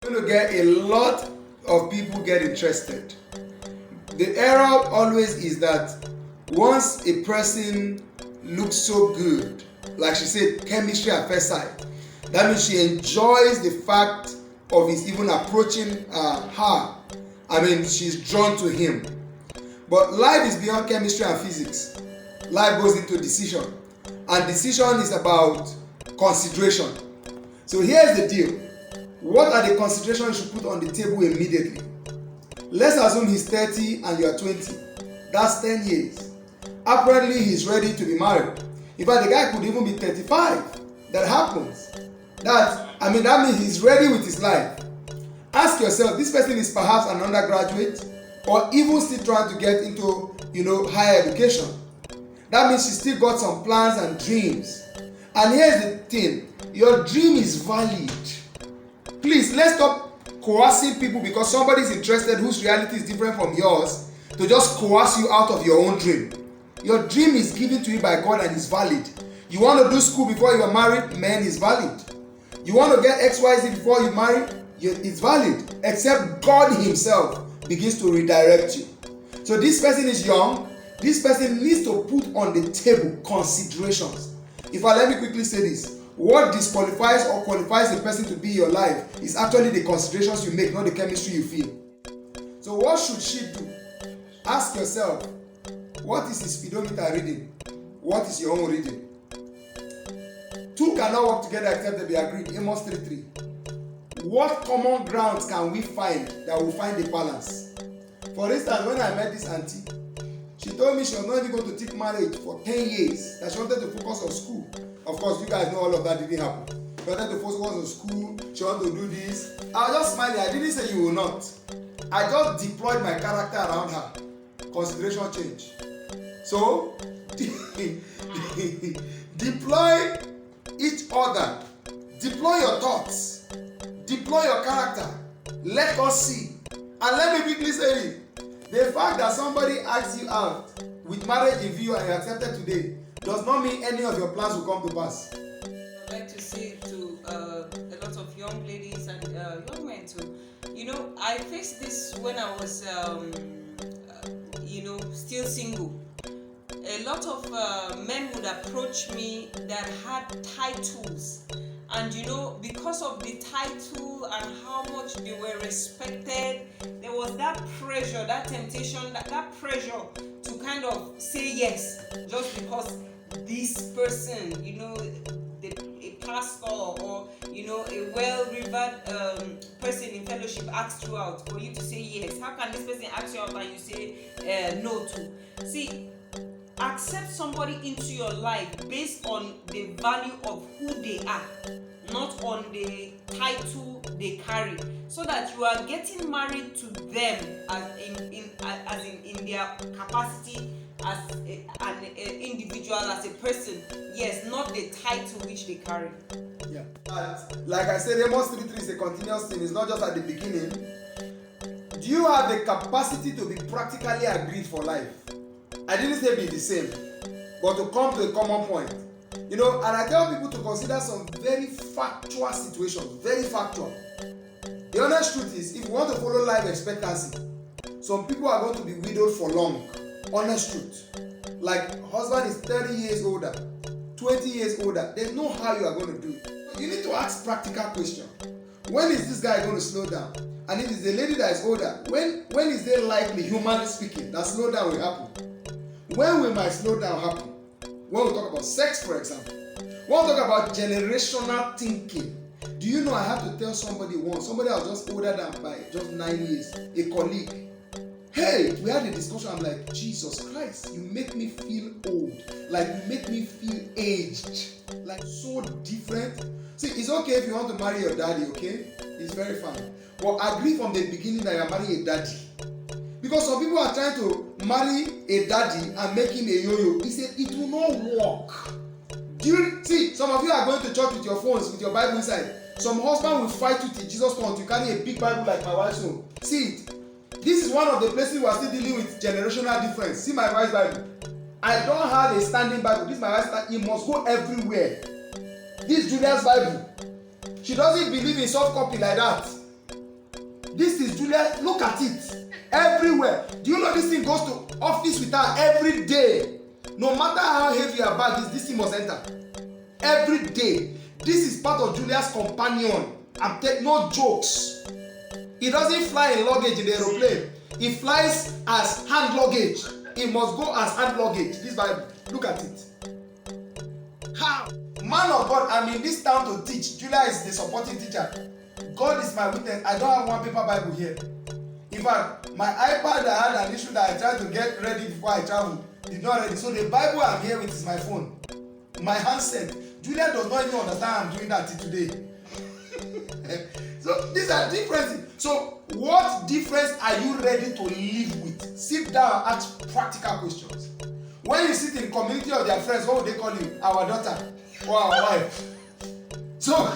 You're going to get a lot of people get interested. The error always is that once a person looks so good, like she said, chemistry at first sight, that means she enjoys the fact of his even approaching her. I mean, she's drawn to him. But life is beyond chemistry and physics. Life goes into decision. And decision is about consideration. So here's the deal. What are the considerations you should put on the table immediately? Let's assume he's 30 and you're 20. That's 10 years. Apparently he's ready to be married. In fact, the guy could even be 35. That happens. That means he's ready with his life. Ask yourself, this person is perhaps an undergraduate or even still trying to get into, higher education. That means she still got some plans and dreams. And here's the thing, your dream is valid. Please, let's stop coercing people because somebody is interested whose reality is different from yours to just coerce you out of your own dream. Your dream is given to you by God and is valid. You want to do school before you are married? Man, is valid. You want to get XYZ before you marry? It's valid. Except God himself begins to redirect you. So this person is young. This person needs to put on the table considerations. Let me quickly say this. What disqualifies or qualifies a person to be your life is actually the considerations you make, not the chemistry you feel. So what should she do? Ask yourself, what is his speedometer reading? What is your own reading? Two cannot work together except they be agreed. Amos 3:3. What common grounds can we find that will find a balance? For instance, when I met this auntie, she told me she was not even going to take marriage for 10 years, that she wanted to focus on school. Of course, you guys know all of that didn't happen. She wanted to focus on school, she wanted to do this. I was just smiling. I didn't say you will not. I just deployed my character around her. Consideration change. So, deploy each other. Deploy your thoughts. Deploy your character. Let us see. And let me quickly say it. The fact that somebody asks you out with marriage in view and you accepted today does not mean any of your plans will come to pass. I'd like to say to a lot of young ladies and young men too, I faced this when I was, still single. A lot of men would approach me that had titles. And because of the title and how much they were respected, there was that pressure, that temptation, that pressure to kind of say yes, just because this person, a pastor or a well-revered person in fellowship asks you out, for you to say yes. How can this person ask you out and you say no to? See, accept somebody into your life based on the value of who they are, not on the title they carry, so that you are getting married to them as in their capacity as an individual, as a person. Yes, not the title which they carry. Yeah. But like I said, Amos 3:3 is a continuous thing. It's not just at the beginning. Do you have the capacity to be practically agreed for life? I didn't say be the same, but to come to a common point. And I tell people to consider some very factual situations, very factual. The honest truth is, if you want to follow life expectancy, some people are going to be widowed for long. Honest truth. Like, husband is 30 years older, 20 years older. There's no how you are going to do it. You need to ask practical questions. When is this guy going to slow down? And if it's a lady that is older, when is there likely, humanly speaking, that slow down will happen? When will my slowdown happen? When we talk about sex, for example. When we talk about generational thinking, do you know I have to tell somebody once, somebody I was just older than by just 9 years, a colleague. Hey, we had a discussion. I'm like, Jesus Christ, you make me feel old. Like, you make me feel aged. Like, so different. See, it's okay if you want to marry your daddy, okay? It's very fine. But agree from the beginning that you're marrying a daddy. Because some people are trying to marry a daddy and make him a yo-yo. He said it will not work. See, some of you are going to church with your phones, with your Bible inside. Some husband will fight you till Jesus comes to carry a big Bible like my wife's own. See it. This is one of the places we are still dealing with generational difference. See my wife's Bible. I don't have a standing Bible. This is my wife's Bible. It must go everywhere. This is Julia's Bible. She doesn't believe in soft copy like that. This is Julia. Look at it. Everywhere. Do you know this thing goes to office with her every day? No matter how heavy her bag is, this thing must enter. Every day. This is part of Julia's companion. I'm taking no jokes. It doesn't fly in luggage in the aeroplane. It flies as hand luggage. It must go as hand luggage. This Bible. Look at it. How? Man of God, I'm in this town to teach. Julia is the supporting teacher. God is my witness. I don't have one paper Bible here. In fact, my iPad, I had an issue that I tried to get ready before I traveled. It's not ready. So the Bible I'm here with is my phone. My handset. Julia does not even understand I'm doing that till today. So these are differences. So what difference are you ready to live with? Sit down and ask practical questions. When you sit in community of their friends, what would they call you? Our daughter or our wife. So